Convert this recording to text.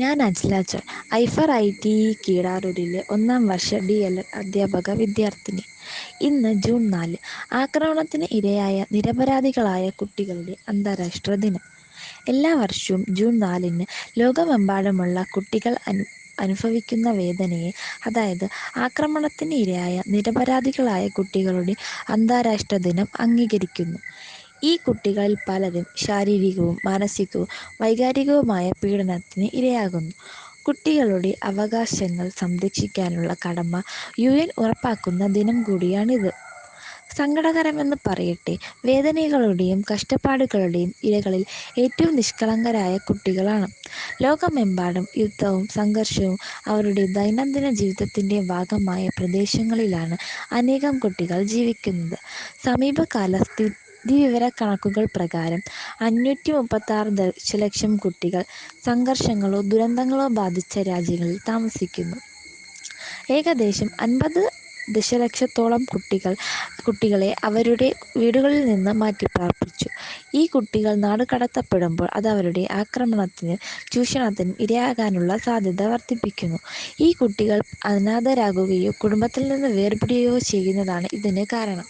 ഞാൻ അജ്ലാജോൺ, ഐഫർ IT കീഴാരൂരിലെ 1ാം Varsha DLed അധ്യാപക വിദ്യാർത്ഥിനി. ഇന്ന് ജൂൺ 4, ആക്രമണത്തിന് ഇരയായ നിരപരാധികളായ കുട്ടികളുടെ അന്താരാഷ്ട്ര ദിനം. എല്ലാ വർഷവും ജൂൺ 4-ന് ലോകമെമ്പാടുമുള്ള കുട്ടികൾ അനുഭവിക്കുന്ന വേദനയെ, അതായത് ആക്രമണത്തിന് ഇരയായ നിരപരാധികളായ കുട്ടികളുടെ അന്താരാഷ്ട്ര ദിനം അംഗീകരിക്കുന്നു. ഈ കുട്ടികളിൽ പലരും ശാരീരികവും മാനസികവും വൈകാരികവുമായ പീഡനത്തിന് ഇരയാകുന്നു. കുട്ടികളുടെ അവകാശങ്ങൾ സംരക്ഷിക്കാനുള്ള കടമ UN ഉറപ്പാക്കുന്ന ദിനം കൂടിയാണിത്. സങ്കടകരമെന്ന് പറയട്ടെ, വേദനകളുടെയും കഷ്ടപ്പാടുകളുടെയും ഇരകളിൽ ഏറ്റവും നിഷ്കളങ്കരായ കുട്ടികളാണ്. ലോകമെമ്പാടും യുദ്ധവും സംഘർഷവും അവരുടെ ദൈനംദിന ജീവിതത്തിൻ്റെ ഭാഗമായ പ്രദേശങ്ങളിലാണ് അനേകം കുട്ടികൾ ജീവിക്കുന്നത്. സമീപകാല സ്ഥിതിവിവരക്കണക്കുകൾ പ്രകാരം 536 ദശലക്ഷം കുട്ടികൾ സംഘർഷങ്ങളോ ദുരന്തങ്ങളോ ബാധിച്ച രാജ്യങ്ങളിൽ താമസിക്കുന്നു. ഏകദേശം 50 ദശലക്ഷത്തോളം കുട്ടികളെ അവരുടെ വീടുകളിൽ നിന്ന് മാറ്റിപ്പാർപ്പിച്ചു. ഈ കുട്ടികൾ നാടുകടത്തപ്പെടുമ്പോൾ അത് അവരുടെ ആക്രമണത്തിനും ചൂഷണത്തിനും ഇരയാകാനുള്ള സാധ്യത വർദ്ധിപ്പിക്കുന്നു. ഈ കുട്ടികൾ അനാഥരാകുകയോ കുടുംബത്തിൽ നിന്ന് വേർപിരിയുകയോ ചെയ്യുന്നതാണ് ഇതിന് കാരണം.